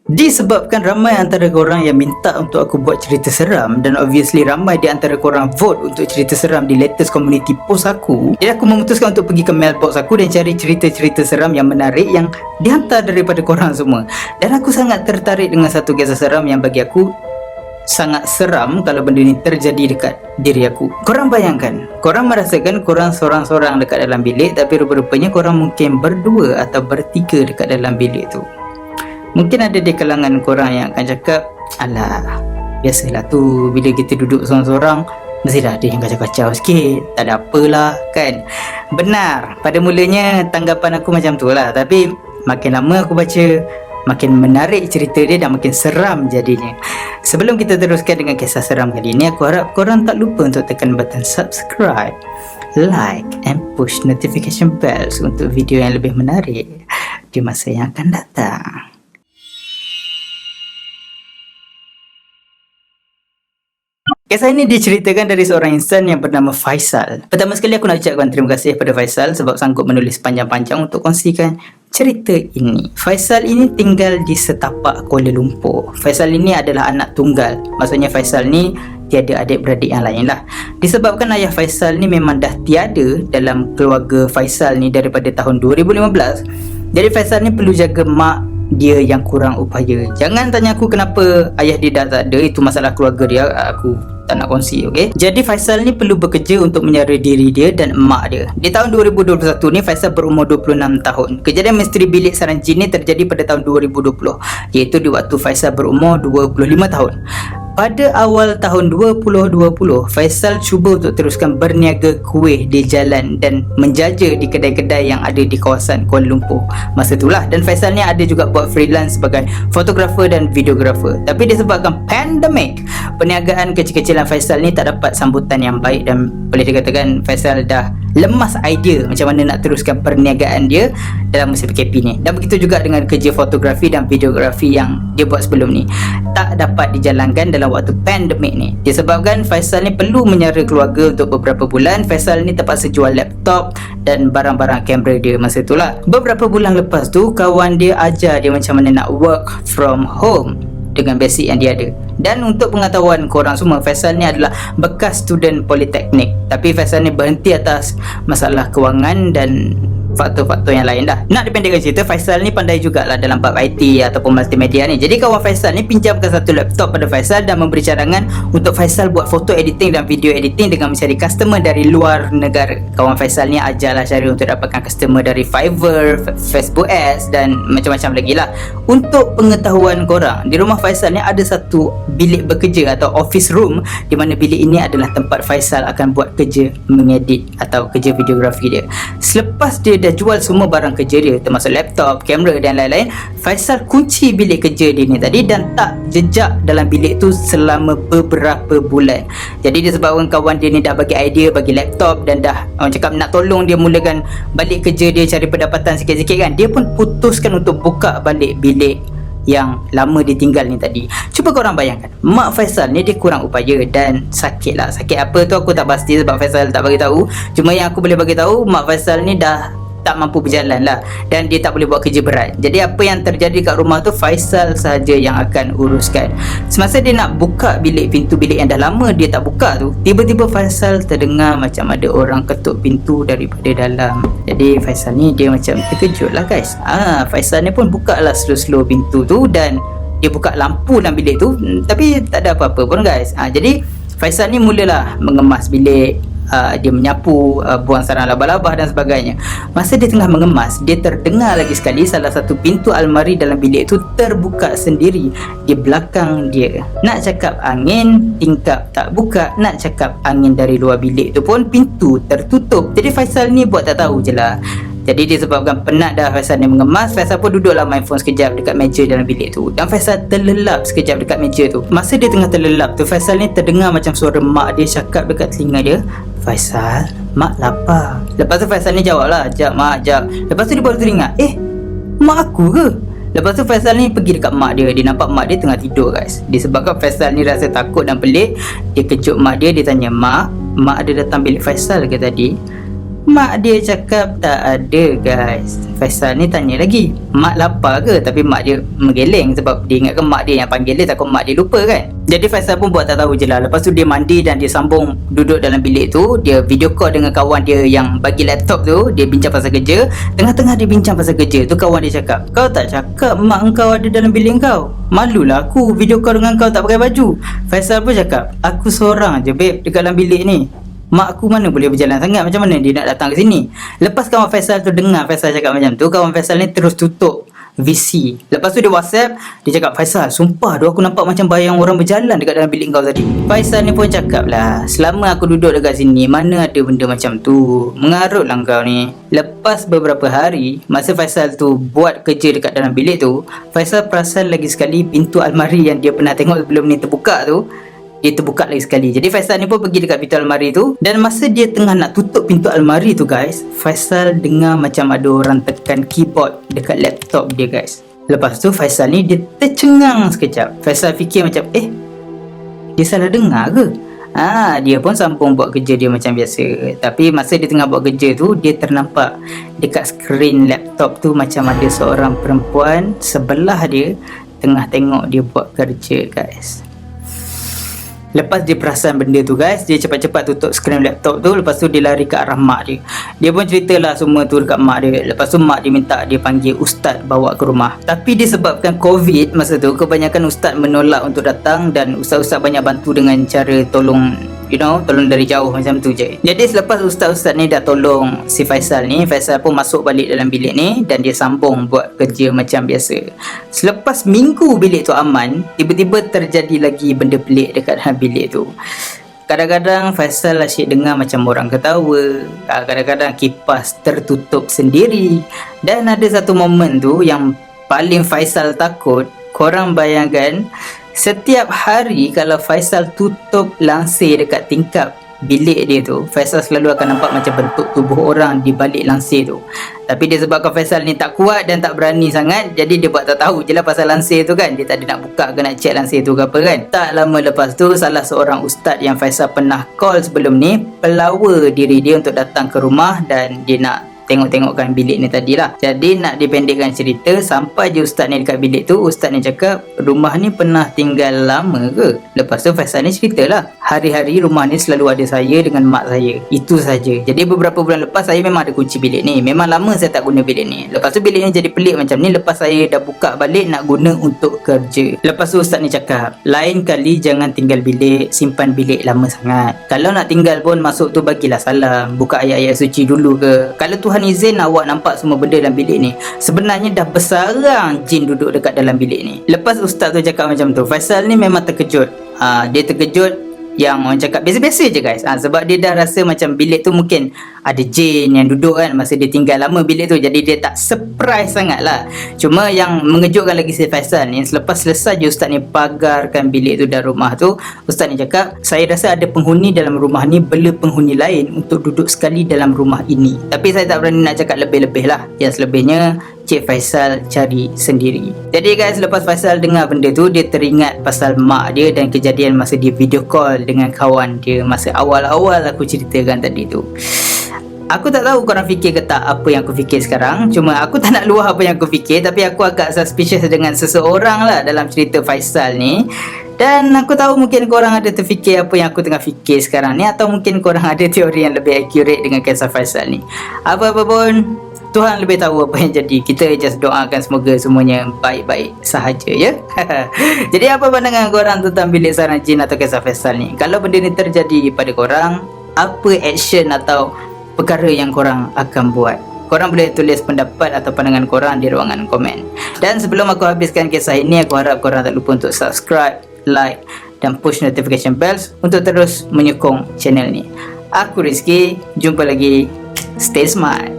Disebabkan ramai antara korang yang minta untuk aku buat cerita seram, dan obviously ramai di antara korang vote untuk cerita seram di latest community post aku, jadi aku memutuskan untuk pergi ke mailbox aku dan cari cerita-cerita seram yang menarik yang dihantar daripada korang semua. Dan aku sangat tertarik dengan satu kisah seram yang bagi aku sangat seram kalau benda ni terjadi dekat diri aku. Korang bayangkan, korang merasakan korang seorang-seorang dekat dalam bilik, tapi rupa-rupanya korang mungkin berdua atau bertiga dekat dalam bilik tu. Mungkin ada di kalangan korang yang akan cakap, alah, biasalah tu, bila kita duduk seorang-seorang mestilah ada yang kacau-kacau sikit, tak ada apalah kan. Benar, pada mulanya tanggapan aku macam tu lah, tapi makin lama aku baca, makin menarik cerita dia dan makin seram jadinya. Sebelum kita teruskan dengan kisah seram kali ini, aku harap korang tak lupa untuk tekan button subscribe, like and push notification bells untuk video yang lebih menarik di masa yang akan datang. Kisah ini diceritakan dari seorang insan yang bernama Faisal. Pertama sekali aku nak ucapkan terima kasih kepada Faisal sebab sanggup menulis panjang-panjang untuk kongsikan cerita ini. Faisal ini tinggal di setapak Kuala Lumpur. Faisal ini adalah anak tunggal. Maksudnya Faisal ni tiada adik-beradik yang lain lah. Disebabkan ayah Faisal ni memang dah tiada dalam keluarga Faisal ni daripada tahun 2015. Jadi Faisal ni perlu jaga mak dia yang kurang upaya. Jangan tanya aku kenapa ayah dia dah tak ada, itu masalah keluarga dia, aku tak nak kongsi, okey. Jadi Faisal ni perlu bekerja untuk menyara diri dia dan emak dia. Di tahun 2021 ni Faisal berumur 26 tahun. Kejadian misteri bilik sarang jin ni terjadi pada tahun 2020, iaitu di waktu Faisal berumur 25 tahun. Pada awal tahun 2020, Faisal cuba untuk teruskan berniaga kuih di jalan dan menjaja di kedai-kedai yang ada di kawasan Kuala Lumpur masa itulah. Dan Faisal ni ada juga buat freelance sebagai fotografer dan videografer. Tapi disebabkan pandemik, perniagaan kecil-kecilan Faisal ni tak dapat sambutan yang baik dan boleh dikatakan Faisal dah lemas idea macam mana nak teruskan perniagaan dia dalam masa PKP ni. Dan begitu juga dengan kerja fotografi dan videografi yang dia buat sebelum ni, tak dapat dijalankan dalam waktu pandemik ni. Disebabkan Faisal ni perlu menyara keluarga untuk beberapa bulan, Faisal ni terpaksa jual laptop dan barang-barang kamera dia masa itulah. Beberapa bulan lepas tu, kawan dia ajar dia macam mana nak work from home dengan basic yang dia ada. Dan untuk pengetahuan korang semua, Faisal ni adalah bekas student politeknik, tapi Faisal ni berhenti atas masalah kewangan dan faktor-faktor yang lain dah. Nak dipendekkan cerita, Faisal ni pandai jugalah dalam bab IT ataupun multimedia ni. Jadi kawan Faisal ni pinjamkan satu laptop pada Faisal dan memberi cadangan untuk Faisal buat foto editing dan video editing dengan mencari customer dari luar negara. Kawan Faisal ni ajarlah cara untuk dapatkan customer dari Fiverr, Facebook Ads dan macam-macam lagi lah. Untuk pengetahuan korang, di rumah Faisal ni ada satu bilik bekerja atau office room, di mana bilik ini adalah tempat Faisal akan buat kerja mengedit atau kerja videografi dia. Selepas dia dah jual semua barang kerja dia termasuk laptop, kamera dan lain-lain, Faisal kunci bilik kerja dia ni tadi dan tak jejak dalam bilik tu selama beberapa bulan. Jadi disebabkan kawan dia ni dah bagi idea, bagi laptop dan dah orang cakap nak tolong dia mulakan balik kerja dia, cari pendapatan sikit-sikit kan, dia pun putuskan untuk buka balik bilik yang lama ditinggal ni tadi. Cuba korang bayangkan, mak Faisal ni dia kurang upaya dan sakit lah. Sakit apa tu aku tak pasti sebab Faisal tak bagi tahu. Cuma yang aku boleh bagi tahu, mak Faisal ni dah tak mampu berjalan lah dan dia tak boleh buat kerja berat. Jadi apa yang terjadi kat rumah tu Faisal sahaja yang akan uruskan. Semasa dia nak buka pintu bilik yang dah lama dia tak buka tu, tiba-tiba Faisal terdengar macam ada orang ketuk pintu daripada dalam. Jadi Faisal ni dia macam terkejut lah guys. Faisal ni pun buka lah slow-slow pintu tu dan dia buka lampu dalam bilik tu, tapi tak ada apa-apa pun guys. Jadi Faisal ni mulalah mengemas bilik, dia menyapu, buang sarang laba-laba dan sebagainya. Masa dia tengah mengemas, dia terdengar lagi sekali salah satu pintu almari dalam bilik tu terbuka sendiri di belakang dia. Nak cakap angin, tingkap tak buka. Nak cakap angin dari luar bilik tu pun pintu tertutup. Jadi Faisal ni buat tak tahu je lah. Jadi disebabkan penat dah Faisal ni mengemas, Faisal pun duduklah main phone sekejap dekat meja dalam bilik tu. Dan Faisal terlelap sekejap dekat meja tu. Masa dia tengah terlelap tu, Faisal ni terdengar macam suara mak dia cakap dekat telinga dia, "Faisal, mak lapar." Lepas tu Faisal ni jawab lah, "Jap mak, jap." Lepas tu dia baru teringat, mak aku ke? Lepas tu Faisal ni pergi dekat mak dia. Dia nampak mak dia tengah tidur guys. Disebabkan Faisal ni rasa takut dan pelik, dia kejut mak dia. Dia tanya, Mak ada datang bilik Faisal ke tadi?" Mak dia cakap tak ada guys. Faisal ni tanya lagi, mak lapar ke? Tapi mak dia menggeleng sebab dia ingatkan mak dia yang panggil dia, takut mak dia lupa kan. Jadi Faisal pun buat tak tahu je lah. Lepas tu dia mandi dan dia sambung duduk dalam bilik tu. Dia video call dengan kawan dia yang bagi laptop tu. Dia bincang pasal kerja. Tengah-tengah dia bincang pasal kerja tu, kawan dia cakap, kau tak cakap mak engkau ada dalam bilik kau? Malulah aku video call dengan kau tak pakai baju. Faisal pun cakap, aku seorang je babe dekat dalam bilik ni. Mak aku mana boleh berjalan sangat, macam mana dia nak datang ke sini? Lepas kawan Faisal tu dengar Faisal cakap macam tu, kawan Faisal ni terus tutup VC. Lepas tu dia WhatsApp, dia cakap, Faisal, sumpah tu aku nampak macam bayang orang berjalan dekat dalam bilik kau tadi. Faisal ni pun cakap lah, selama aku duduk dekat sini, mana ada benda macam tu. Mengarut lah kau ni. Lepas beberapa hari, masa Faisal tu buat kerja dekat dalam bilik tu, Faisal perasan lagi sekali pintu almari yang dia pernah tengok sebelum ni terbuka tu, dia terbuka lagi sekali. Jadi Faisal ni pun pergi dekat pintu almari tu, dan masa dia tengah nak tutup pintu almari tu guys, Faisal dengar macam ada orang tekan keyboard dekat laptop dia guys. Lepas tu Faisal ni dia tercengang sekejap. Faisal fikir macam dia salah dengar ke? Dia pun sambung buat kerja dia macam biasa. Tapi masa dia tengah buat kerja tu, dia ternampak dekat skrin laptop tu macam ada seorang perempuan sebelah dia tengah tengok dia buat kerja guys. Lepas dia perasan benda tu guys, dia cepat-cepat tutup skrin laptop tu. Lepas tu dia lari ke arah mak dia. Dia pun ceritalah semua tu dekat mak dia. Lepas tu mak dia minta dia panggil ustaz bawa ke rumah. Tapi disebabkan COVID masa tu, kebanyakan ustaz menolak untuk datang. Dan ustaz-ustaz banyak bantu dengan cara tolong, tolong dari jauh macam tu je. Jadi selepas ustaz-ustaz ni dah tolong si Faisal ni, Faisal pun masuk balik dalam bilik ni dan dia sambung buat kerja macam biasa. Selepas minggu bilik tu aman, tiba-tiba terjadi lagi benda pelik dekat dalam bilik tu. Kadang-kadang Faisal asyik dengar macam orang ketawa, kadang-kadang kipas tertutup sendiri. Dan ada satu momen tu yang paling Faisal takut. Korang bayangkan, setiap hari kalau Faisal tutup langsir dekat tingkap bilik dia tu, Faisal selalu akan nampak macam bentuk tubuh orang di balik langsir tu. Tapi disebabkan Faisal ni tak kuat dan tak berani sangat, jadi dia buat tak tahu je lah pasal langsir tu kan. Dia tak ada nak buka ke nak check langsir tu ke apa kan. Tak lama lepas tu, salah seorang ustaz yang Faisal pernah call sebelum ni pelawa diri dia untuk datang ke rumah dan dia nak tengok-tengokkan bilik ni tadilah. Jadi nak dipendekkan cerita, sampai je ustaz ni dekat bilik tu, ustaz ni cakap, rumah ni pernah tinggal lama ke? Lepas tu Faisal ni ceritalah, hari-hari rumah ni selalu ada saya dengan mak saya, itu saja. Jadi beberapa bulan lepas saya memang ada kunci bilik ni. Memang lama saya tak guna bilik ni. Lepas tu bilik ni jadi pelik macam ni lepas saya dah buka balik nak guna untuk kerja. Lepas tu ustaz ni cakap, lain kali jangan tinggal bilik, simpan bilik lama sangat. Kalau nak tinggal pun masuk tu bagilah salam, buka ayat-ayat suci dulu ke. Kalau Tuhan izin awak nampak semua benda dalam bilik ni, sebenarnya dah bersarang jin duduk dekat dalam bilik ni. Lepas ustaz tu cakap macam tu, Faisal ni memang terkejut. Dia terkejut yang orang cakap biasa-biasa je guys. Sebab dia dah rasa macam bilik tu mungkin ada jin yang duduk kan masa dia tinggal lama bilik tu. Jadi dia tak surprise sangat lah. Cuma yang mengejutkan lagi si Faisal ni, selepas selesai je ustaz ni pagarkan bilik tu dan rumah tu, ustaz ni cakap, saya rasa ada penghuni dalam rumah ni bela penghuni lain untuk duduk sekali dalam rumah ini. Tapi saya tak berani nak cakap lebih-lebih lah. Yang selebihnya Cik Faisal cari sendiri. Jadi guys, lepas Faisal dengar benda tu, dia teringat pasal mak dia dan kejadian masa dia video call dengan kawan dia masa awal-awal aku ceritakan tadi tu. Aku tak tahu korang fikir ke tak apa yang aku fikir sekarang. Cuma aku tak nak luah apa yang aku fikir, tapi aku agak suspicious dengan seseorang lah dalam cerita Faisal ni. Dan aku tahu mungkin korang ada terfikir apa yang aku tengah fikir sekarang ni, atau mungkin korang ada teori yang lebih accurate dengan kisah Faisal ni. Apa-apa pun, Tuhan lebih tahu apa yang jadi. Kita just doakan semoga semuanya baik-baik sahaja ya. Jadi apa pandangan korang tentang bilik sarang jin atau kisah Faisal ni? Kalau benda ni terjadi pada korang, apa action atau perkara yang korang akan buat? Korang boleh tulis pendapat atau pandangan korang di ruangan komen. Dan sebelum aku habiskan kisah ini, aku harap korang tak lupa untuk subscribe, like dan push notification bells untuk terus menyokong channel ni. Aku Rizky, jumpa lagi. Stay smart.